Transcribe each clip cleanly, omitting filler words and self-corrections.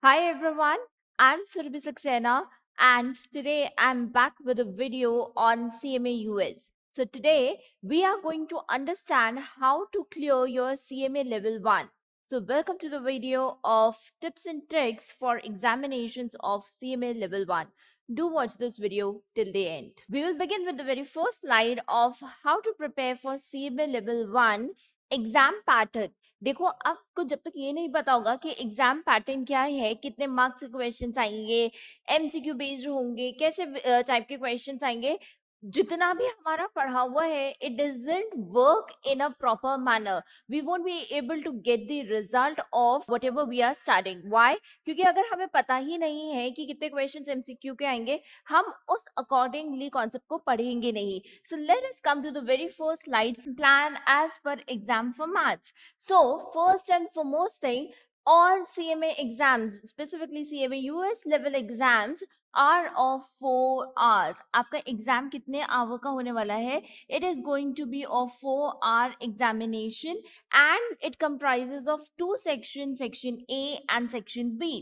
Hi everyone, I'm Surabhi Saxena and today I'm back with a video on CMA US. So today we are going to understand how to clear your CMA level 1. So welcome to the video of tips and tricks for examinations of CMA level 1. Do watch this video till the end. We will begin with the very first slide of how to prepare for CMA level 1 exam pattern. देखो आपको जब तक ये नहीं पता होगा कि exam pattern क्या है, कितने मार्क्स के क्वेश्चंस आएंगे, एमसीक्यू बेस्ड होंगे, कैसे टाइप के क्वेश्चंस आएंगे, जितना भी हमारा पढ़ा हुआ है it doesn't work in a proper manner. We won't be able to get the result of whatever we are studying. Why? क्योंकि अगर हमें पता ही नहीं है कि कितने क्वेश्चंस एमसीक्यू के आएंगे, हम उस अकॉर्डिंगली कॉन्सेप्ट को पढ़ेंगे नहीं. So let us come to the very first slide. Plan as per exam for maths. So first and foremost thing, all CMA exams, specifically CMA US level exams are of 4 hours. आपका exam कितने our का होने वाला है? It is going to be of 4-hour examination and it comprises of two sections, section A and section B.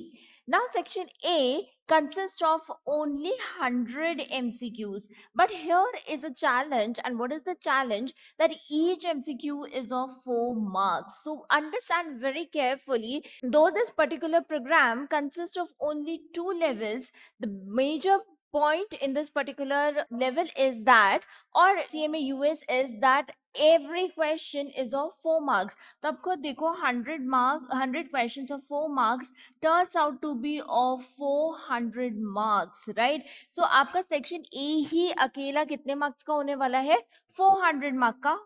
Now section A consists of only 100 MCQs. But here is a challenge, and what is the challenge? That each MCQ is of 4 marks. So understand very carefully. Though this particular program consists of only 2 levels, the major point in this particular level is that, or CMA US is that every question is of 4 marks. तो आपको देखो 100 questions of 4 marks turns out to be of 400 marks, right? So आपका section A ही अकेला कितने marks का होने वाला है? 400 mark का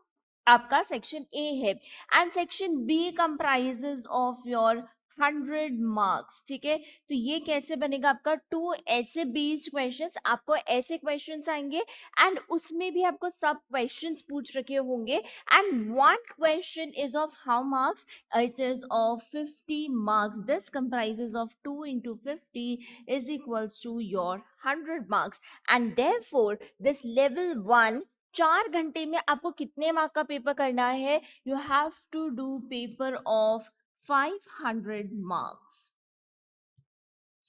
आपका सेक्शन ए है. And section B comprises of your 100 marks. ठीक है, तो ये कैसे बनेगा आपका? टू ऐसे बेस्ड क्वेश्चंस, आपको ऐसे क्वेश्चंस आएंगे एंड उसमें भी आपको सब क्वेश्चंस पूछ रखे होंगे. And one question is of how marks? It is of 50 marks. This comprises of 2 into 50 is equals to your 100 marks. And therefore this level 1 4 घंटे में आपको कितने मार्क का पेपर करना है? You have to do paper of 500 marks.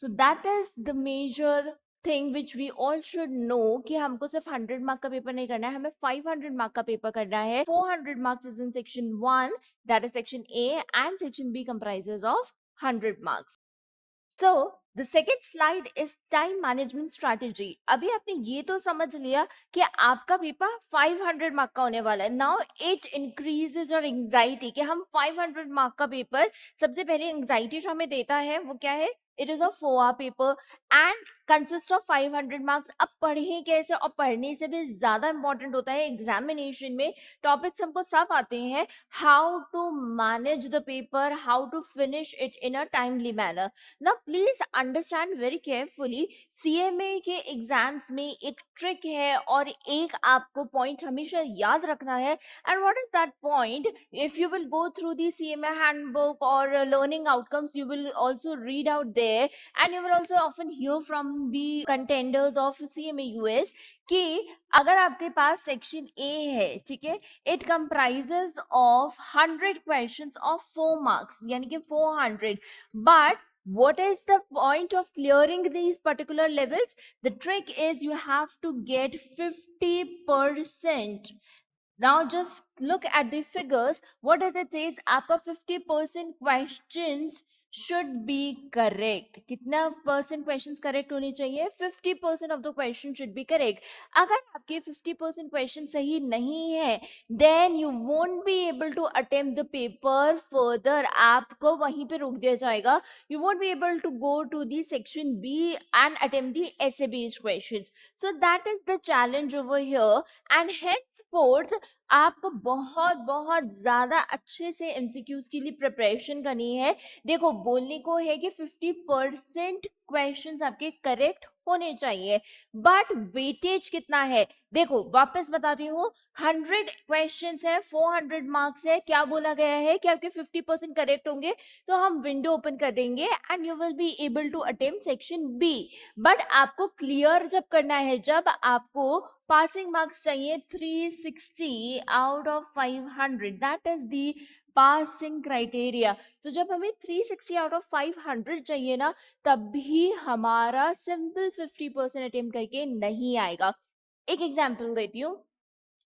So that is the major thing which we all should know कि हमको सिर्फ 100 मार्क का पेपर नहीं करना है, हमें 500 मार्क का पेपर करना है. 400 marks is in section 1, that is section A, and section B comprises of 100 marks. So the second slide is time management strategy. अभी आपने ये तो समझ लिया कि आपका पेपर 500 मार्क का होने वाला है. Now it increases your anxiety कि हम 500 मार्क का पेपर, सबसे पहले एंजाइटी जो हमें देता है वो क्या है? It is a 4-hour paper and consist of 500 marks. अब पढ़ें कैसे? और पढ़ने से भी ज्यादा इंपॉर्टेंट होता है एग्जामिनेशन में टॉपिक्स हमको सब आते हैं. How to manage the paper, how to finish it in a timely manner. ना please understand very carefully. CMA के एग्जाम्स में एक ट्रिक है और एक आपको पॉइंट हमेशा याद रखना है. And what is that point? If you will go through the CMA handbook और learning outcomes, you will also read out there and you will also often hear from the contenders of CMA US कि अगर आपके पास section A है, ठीक है, it comprises of 100 questions of 4 marks, यानी कि 400. But what is the point of clearing these particular levels? The trick is you have to get 50%. Now just look at the figures. What does it say? आपका 50% questions should be correct. कितना percent questions correct होने चाहिए? 50% of the question should be correct. अगर आपके 50% question सही नहीं है, then you won't be able to attempt the paper further. आपको वहीं पे रोक दिया जाएगा. You won't be able to go to the section B and attempt the essay based questions. So that is the challenge over here. And henceforth आपको बहुत बहुत ज्यादा अच्छे से एमसीक्यूज के लिए प्रिपरेशन करनी है. देखो बोलने को है कि 50% क्वेश्चंस आपके करेक्ट होने चाहिए, बट वेटेज कितना है? देखो वापस बताती हूँ. 100 क्वेश्चंस है, 400 मार्क्स है. क्या बोला गया है कि आपके 50% करेक्ट होंगे तो हम विंडो ओपन कर देंगे and you will be able to attempt section B. But आपको क्लियर जब करना है, जब आपको पासिंग मार्क्स चाहिए 360 out of 500, that is the passing criteria. तो जब हमें 360 आउट ऑफ 500 चाहिए ना, तब भी हमारा सिंपल 50% अटेम्प्ट करके नहीं आएगा। एक एग्जांपल देती हूँ।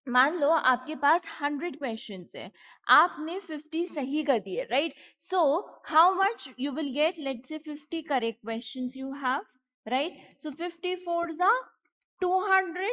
मान लो आपके पास 100 क्वेश्चन है, आपने 50 सही कर दिए, right? So how much you will get? Let's say 50 correct question you have, right? So 50 4 200,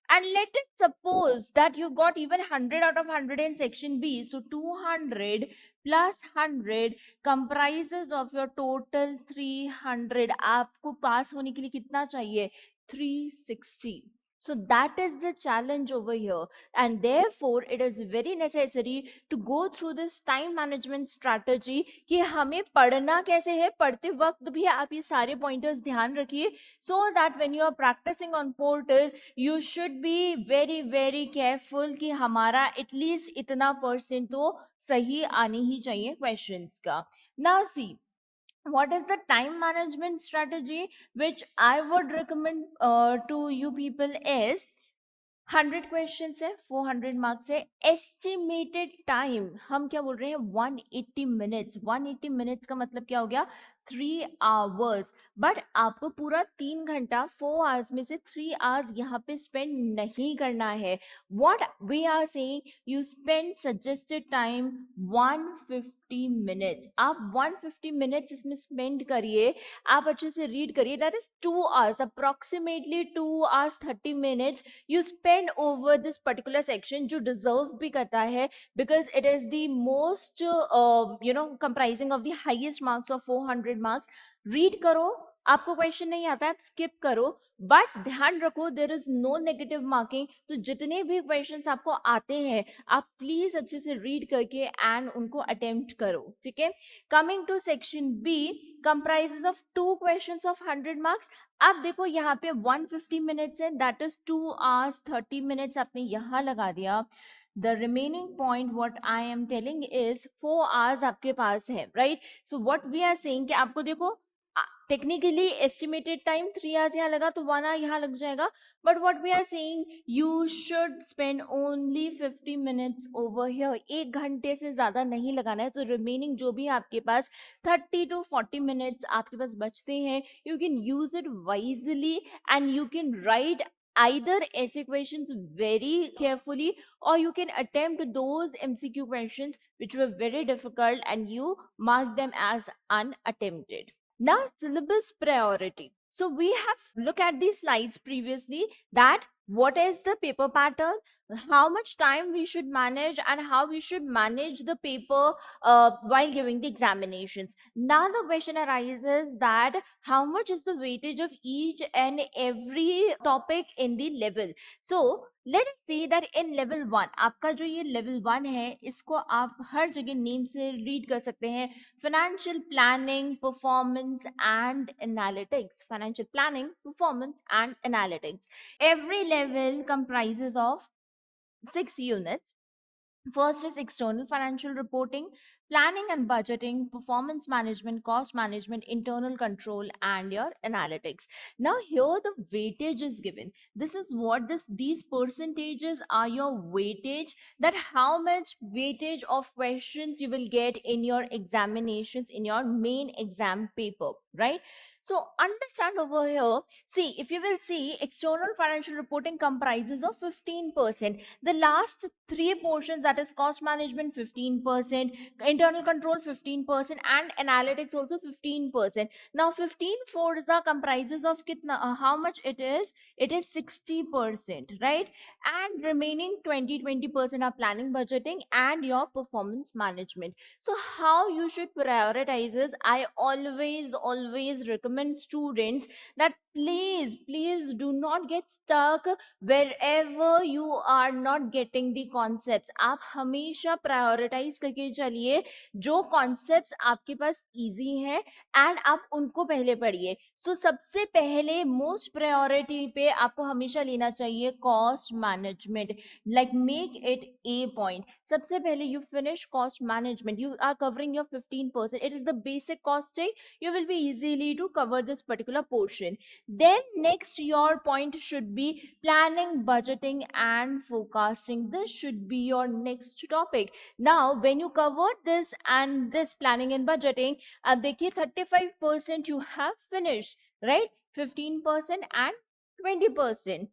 and let us suppose that you got even 100 out of 100 in section B. So 200 plus 100 comprises of your total 300. आपको पास होने के लिए कितना चाहिए? 360. So that is the challenge over here, and therefore it is very necessary to go through this time management strategy कि हमें पढ़ना कैसे है, पढ़ते वक्त भी आप ये सारे pointers ध्यान रखिए, so that when you are practicing on portal you should be very very careful कि हमारा at least इतना % तो सही आनी ही चाहिए questions का. Now see, what is the time management strategy which I would recommend to you people is 100 question है, 400 marks है, एस्टिमेटेड टाइम हम क्या बोल रहे हैं? 180 मिनट्स. 180 मिनट्स का मतलब क्या हो गया? 3 आवर्स. बट आपको पूरा 3 घंटा 4 आवर्स में से 3 आवर्स यहाँ पे स्पेंड नहीं करना है. What we are saying, you spend suggested time 150 minutes. आप 150 मिनट्स इसमें स्पेंड करिए, आप अच्छे से रीड करिए. That is 2 hours, approximately 2 hours 30 minutes you spend over this particular section जो deserve भी करता है, because it is the most comprising of the highest marks of 400 marks. read करो, आपको क्वेश्चन नहीं आता है स्किप करो, बट ध्यान रखो there is no negative marking. तो जितने भी क्वेश्चंस आपको आते हैं आप प्लीज अच्छे से रीड करके एंड उनको अटेम्प्ट करो, ठीक है? Coming to section B, comprises of 2 questions of 100 marks. अब देखो यहाँ पे 150 मिनट्स है, दैट इज 2 आवर्स 30 मिनट्स आपने यहाँ लगा दिया. The remaining point what I am telling is 4 hours आपके पास है, right? So what we are saying कि आपको देखो टेक्निकली एस्टिमेटेड टाइम 3 आवर्स यहाँ लगा तो 1 आवर यहाँ लग जाएगा, but what we are saying you should spend only 50 minutes over here. 1 घंटे से ज्यादा नहीं लगाना है. तो रिमेनिंग जो भी आपके पास 30 to 40 मिनट्स आपके पास बचते हैं, you can use it wisely and you can write either essay questions very carefully, or you can attempt those MCQ questions which were very difficult and you mark them as unattempted. Now syllabus priority. So we have looked at these slides previously that what is the paper pattern, how much time we should manage, and how we should manage the paper while giving the examinations. Now the question arises that how much is the weightage of each and every topic in the level. So let us see that in level 1, आपका जो ये level 1 है इसको आप हर जगह name से read कर सकते हैं. Financial planning, performance and analytics. Financial planning, performance and analytics. Every level comprises of 6 units. First is external financial reporting, planning and budgeting, performance management, cost management, internal control, and your analytics. Now here the weightage is given. This is what these percentages are your weightage, that how much weightage of questions you will get in your examinations in your main exam paper, right? So understand over here, see, if you will see, external financial reporting comprises of 15%. The last 3 portions, that is cost management 15%, internal control 15%, and analytics also 15%. Now 15 forza comprises of kitna, how much it is? It is 60%, right? And remaining 20% are planning, budgeting, and your performance management. So how you should prioritize is, I always recommend students that please do not get stuck wherever you are not getting the concepts. आप हमेशा prioritize करके चलिए जो concepts आपके पास easy हैं and आप उनको पहले पढ़िए. So सबसे पहले most priority पे आपको हमेशा लेना चाहिए cost management, like make it a point. सबसे पहले you finish cost management. You are covering your 15%. It is the basic costing. You will be easily to cover this particular portion. Then next your point should be planning, budgeting and forecasting. This should be your next topic. Now when you covered this and this planning and budgeting, देखिए 35% you have finished, right? 15% and 20%.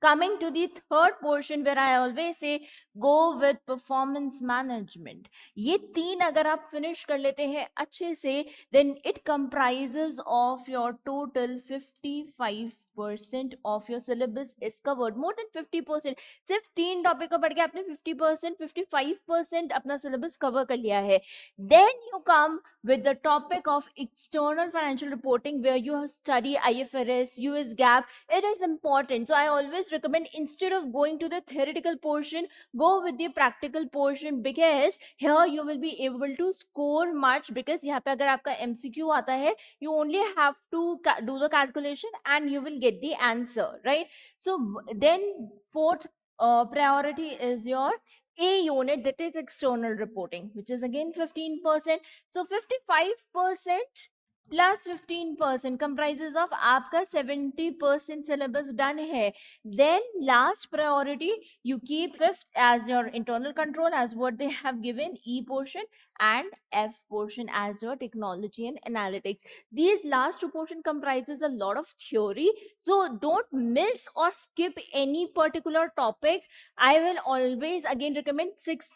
Coming to the third portion where I always say go with performance management. ये तीन अगर आप finish कर लेते हैं अच्छे से, then it comprises of your total 55% of your syllabus is covered. More than 50%. सिर्फ तीन टॉपिक को पढ़ के आपने 50%, 55% अपना syllabus cover कर लिया है. Then you come with the topic of external financial reporting where you study IFRS, US GAAP. It is important. So I always recommend, instead of going to the theoretical portion, go with the practical portion, because here you will be able to score much. Because यहाँ पे अगर आपका MCQ आता है, you only have to do the calculation and you will get the answer, right? So then fourth priority is your A unit, that is external reporting, which is again 15%. So 55% plus 15% comprises of आपका 70% syllabus done है. Then last priority, you keep fifth as your internal control, as what they have given, E portion, and F portion as your technology and analytics. These last two portion comprises a lot of theory, so don't miss or skip any particular topic. I will always again recommend 6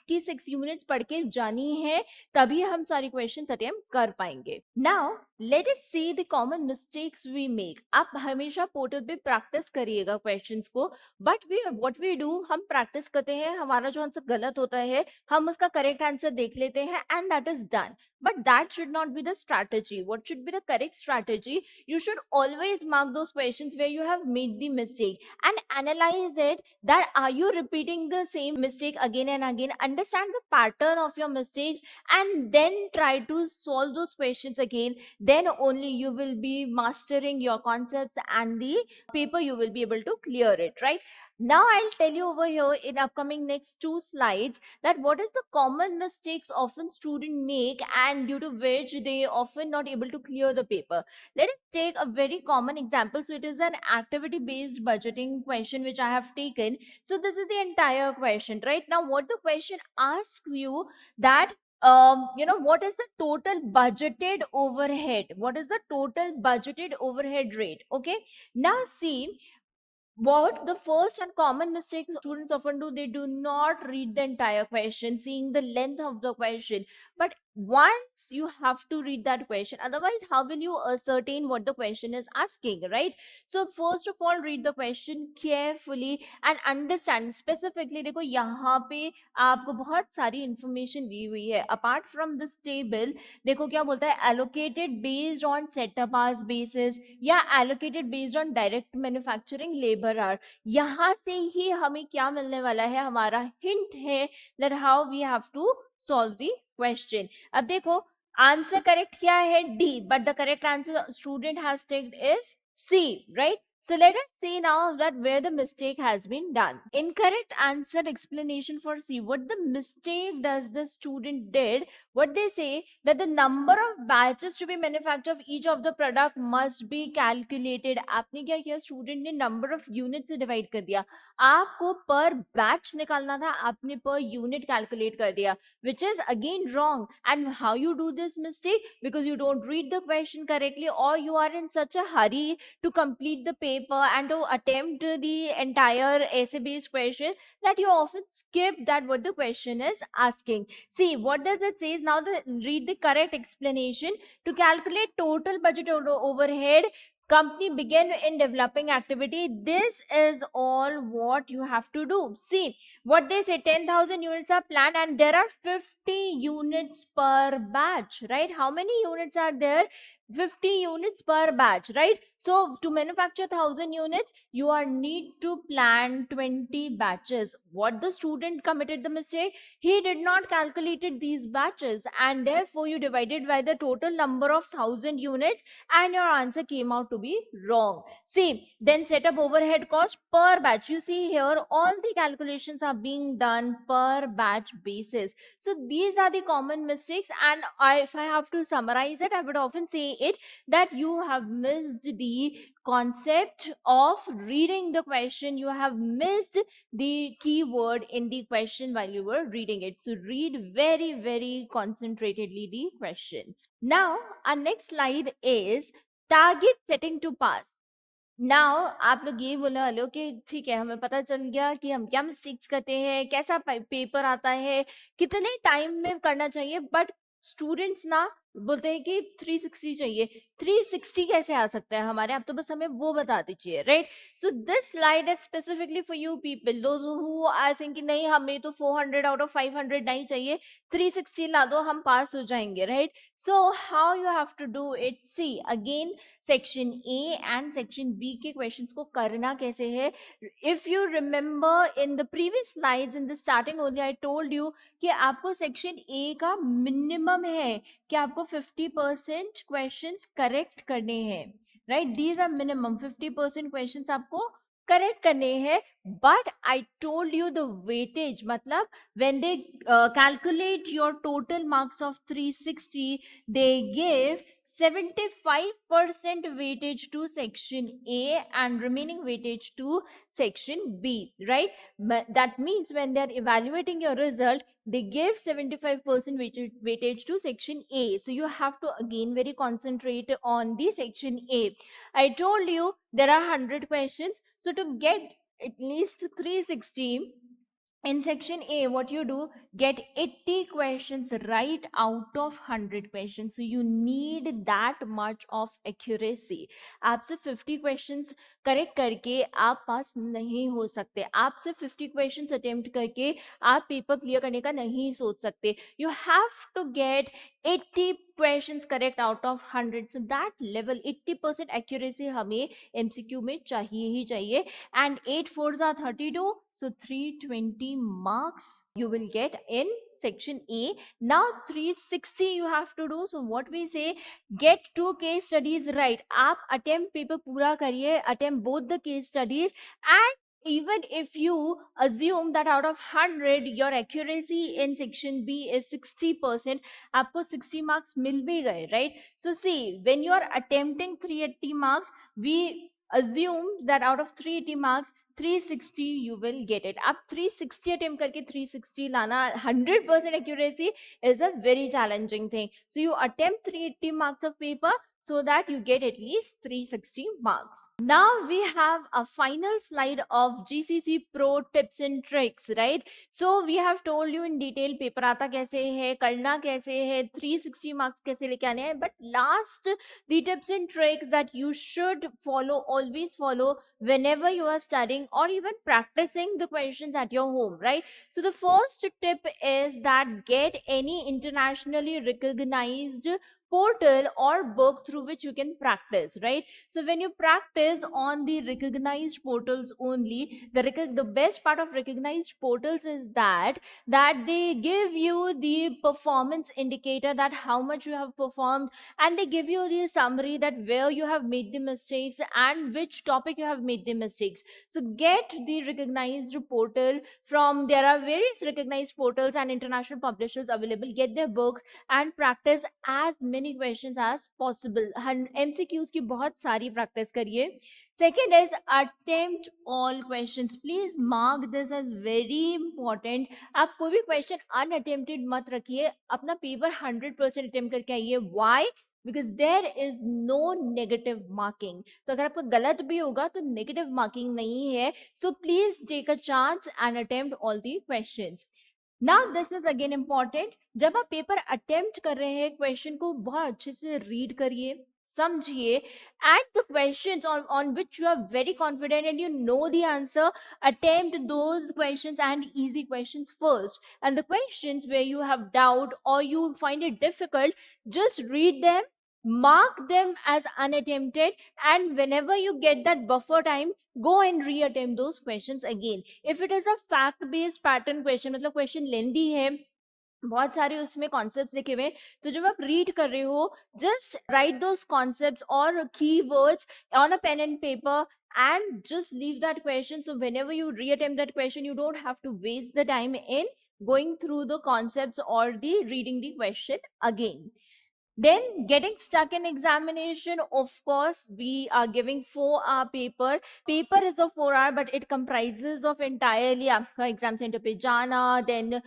units पढ़ के जानी है, तभी हम सारी questions attempt कर पाएंगे. Now let us see the common mistakes we make. आप हमेशा पोर्टल पे प्रैक्टिस करिएगा क्वेश्चंस को, but we what we do, हम प्रैक्टिस करते हैं, हमारा जो आंसर गलत होता है हम उसका करेक्ट आंसर देख लेते हैं and that is done. But that should not be the strategy. What should be the correct strategy? You should always mark those questions where you have made the mistake and analyze it, that are you repeating the same mistake again and again. Understand the pattern of your mistakes and then try to solve those questions again. Then only you will be mastering your concepts and the paper you will be able to clear it, right? Now I'll tell you over here in upcoming next two slides that what is the common mistakes often students make and due to which they often not able to clear the paper. Let us take a very common example. So it is an activity based budgeting question which I have taken. So this is the entire question. Right now what the question asks you, that what is the total budgeted overhead, what is the total budgeted overhead rate. Okay, now see, what the first and common mistake students often do, they do not read the entire question, seeing the length of the question. But once you have to read that question, otherwise how will you ascertain what the question is asking, right? So first of all, read the question carefully and understand specifically. देखो यहाँ पे आपको बहुत सारी information दी हुई है. Apart from this table, देखो क्या बोलता है, allocated based on setup hours basis या allocated based on direct manufacturing labor hour. यहाँ से ही हमें क्या मिलने वाला है, हमारा hint है that how we have to solve the question. अब देखो आंसर करेक्ट क्या है, D, but the correct answer student has ticked is C, right? So let us see now that where the mistake has been done. Incorrect answer explanation for C. What the mistake does the student did? What they say that the number of batches to be manufactured of each of the product must be calculated. आपने क्या किया, student ने number of unit से divide कर दिया. आपको पर batch निकालना था, आपने पर यूनिट कैलकुलेट कर दिया, which is again wrong. And how you do this mistake? Because you don't read the question correctly, or you are in such a hurry to complete the paper and to attempt the entire essay based question that you often skip that what the question is asking. See what does it say now, read the correct explanation. To calculate total budget overhead, company begin in developing activity. This is all what you have to do. See what they say, 10,000 units are planned and there are 50 units per batch, right? How many units are there? 50 units per batch, right? So to manufacture 1000 units, you are need to plan 20 batches. What the student committed the mistake? He did not calculated these batches, and therefore you divided by the total number of 1000 units, and your answer came out to be wrong. See, then set up overhead cost per batch. You see here, all the calculations are being done per batch basis. So these are the common mistakes, and if I have to summarize it, I would often say it that you have missed the concept of reading the question. You have missed the keyword in the question while you were reading it. So read very, very concentratedly the questions. Now, our next slide is target setting to pass. Now आप लोग ये बोलने वाले हो कि ठीक है, हमें पता चल गया कि हम क्या मिस्टेक्स करते हैं, कैसा पेपर आता है, कितने टाइम में करना चाहिए, बट स्टूडेंट्स ना बोलते हैं कि 360 चाहिए। 360 कैसे आ सकता है हमारे, आप तो बस हमें वो बता दीजिए, right? So this slide is specifically for you people those who are saying कि नहीं, हमें तो 400 आउट ऑफ 500 नहीं चाहिए, 360 ला दो, हम पास हो जाएंगे, right? So how you have to do it, see again section A and section B के क्वेश्चंस को करना कैसे है। If you remember in the previous slides in the starting only I told you कि आपको सेक्शन ए का minimum है कि आपको 50% क्वेश्चंस करेक्ट करने हैं, right? These are minimum 50% questions आपको करेक्ट करने हैं, but I told you the weightage, मतलब when they calculate your total marks of 360, they give 75% weightage to section A and remaining weightage to section B, right? That means when they are evaluating your result, they give 75% weightage to section A. So you have to again very concentrate on the section A. I told you there are 100 questions. So to get at least 360, in section A, what you do, get 80 questions right out of 100 questions. So you need that much of accuracy. आप सिर्फ 50 questions correct करके आप पास नहीं हो सकते, आप सिर्फ 50 questions attempt करके आप पेपर क्लियर करने का नहीं सोच सकते. You have to get 80 questions correct out of 100. So that level 80% accuracy हमें MCQ में चाहिए ही चाहिए. And 8 fours are 32, so 320 marks you will get in section A. Now 360 you have to do. So what we say, get 2 case studies right. आप attempt paper पूरा करिए, attempt both the case studies, and even if you assume that out of 100 your accuracy in section B is 60%, आपको 60 marks मिल भी गए, right? So see, when you are attempting 380 marks, we assume that out of 380 marks 360 you will get it. आप 360 attempt करके 360 लाना 100% accuracy is a very challenging thing. So you attempt 380 marks of paper so that you get at least 360 marks. Now we have a final slide of GCC Pro tips and tricks, right? So we have told you in detail paper आता कैसे है, करना कैसे है, 360 marks कैसे लेके आने हैं, but last the tips and tricks that you should follow, always follow whenever you are studying or even practicing the questions at your home, right? So the first tip is that get any internationally recognized portal or book through which you can practice, right? So when you practice on the recognized portals only, the best part of recognized portals is that they give you the performance indicator, that how much you have performed, and they give you the summary that where you have made the mistakes and which topic you have made the mistakes. So get the recognized portal from, there are various recognized portals and international publishers available. Get their books and practice as many questions as possible. MCQs की बहुत सारी practice करिए. Second is attempt all questions. Please mark this as very important. आप कोई भी question unattempted मत रखिए, अपना paper 100% attempt करके आइए. Why? Because there is no negative marking. तो अगर आपका गलत भी होगा तो negative marking नहीं है. So please take a chance and attempt all the questions. Now this is again important. जब आप पेपर अटेम्प्ट कर रहे हैं, क्वेश्चन को बहुत अच्छे से रीड करिए, समझिए, and the questions on which you are very confident and you know the answer, attempt those questions and easy questions first, and the questions where you have doubt or you find it difficult, just read them, mark them as unattempted, and whenever you get that buffer time, go and reattempt those questions again. If it is a fact based pattern question, मतलब question lengthy है, बहुत सारे उसमें concepts लिखे हुए हैं, तो जब आप रीड कर रहे हो, जस्ट राइट दोस कॉन्सेप्ट्स और keywords on a pen and paper and just leave that question. So whenever you reattempt that question, you don't have to waste the time in going through the concepts or the reading the question again. Then getting stuck in examination, of course, we are giving 4 hour paper. Paper is a 4 hour, but it comprises of entirely आपका exam center पे जाना, then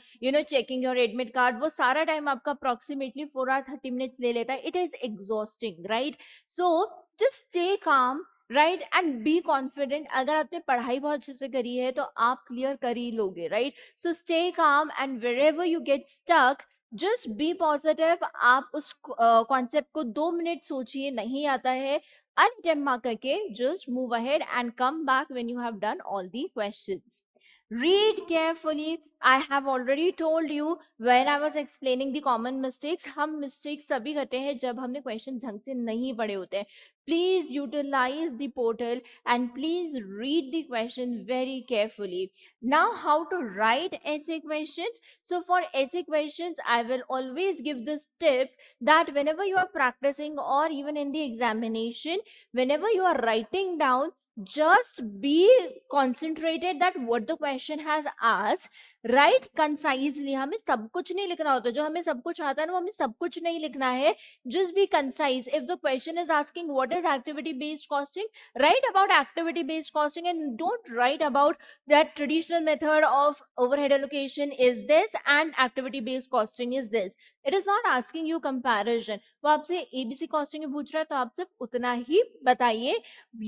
checking your admit card. वो सारा time आपका approximately 4 hour 30 minutes ले लेता है. It is exhausting, right? So just stay calm. Right and be confident. अगर आपने पढ़ाई बहुत अच्छे से करी है तो आप क्लियर कर ही लोगे, right? So stay calm and wherever you get stuck, just be positive. आप उस कॉन्सेप्ट को 2 मिनट सोचिए, नहीं आता है, अनअटेम्प्ट मार करके just move ahead and come back when you have done all the questions. Read carefully. I have already told you when I was explaining the common mistakes. हम mistakes तभी करते हैं जब हमने question ढंग से नहीं पढ़े होते हैं. Please utilize the portal and please read the question very carefully. Now, how to write essay questions? So for essay questions, I will always give this tip that whenever you are practicing or even in the examination, whenever you are writing down, just be concentrated that what the question has asked. Write concisely. हमें सब कुछ नहीं लिखना होता. जो हमें सब कुछ आता है ना, वो हमें सब कुछ नहीं लिखना है. just be concise. If the question is asking what is activity based costing, write about activity based costing and don't write about that traditional method of overhead allocation is this and activity based costing is this. It is not asking you comparison. वो आपसे ABC costing में पूछ रहा है तो आप सिर्फ उतना ही बताइए.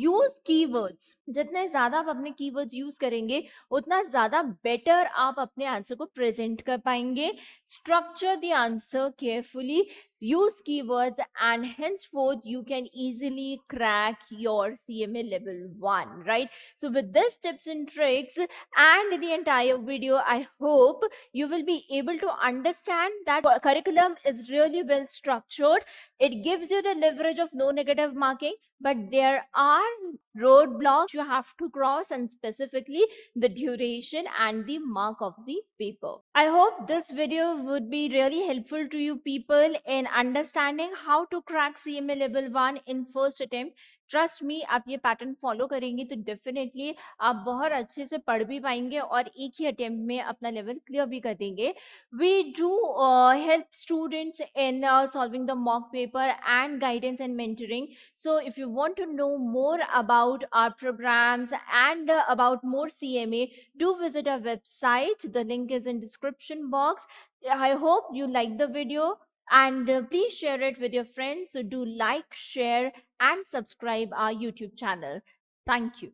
Use keywords. जितने ज्यादा आप अपने कीवर्ड्स यूज करेंगे, उतना ज्यादा बेटर आप अपने आंसर को प्रेजेंट कर पाएंगे. Structure the answer carefully, use keywords, and henceforth you can easily crack your CMA level 1, right? So with this tips and tricks and the entire video, I hope you will be able to understand that curriculum is really well structured. It gives you the leverage of no negative marking, but there are roadblocks you have to cross, and specifically the duration and the mark of the paper. I hope this video would be really helpful to you people in understanding how to crack CMA level 1 in first attempt. Trust me, आप ये pattern follow करेंगे तो definitely आप बहुत अच्छे से पढ़ भी पाएंगे और एक ही अटेम्प्ट में अपना लेवल क्लियर भी कर देंगे. We do help students in solving the mock paper and guidance and mentoring. So if you want to know more about our programs and about more CMA, do visit our website. The link is in description box. I hope you like the video, and please share it with your friends. So do like, share and subscribe our YouTube channel. Thank you.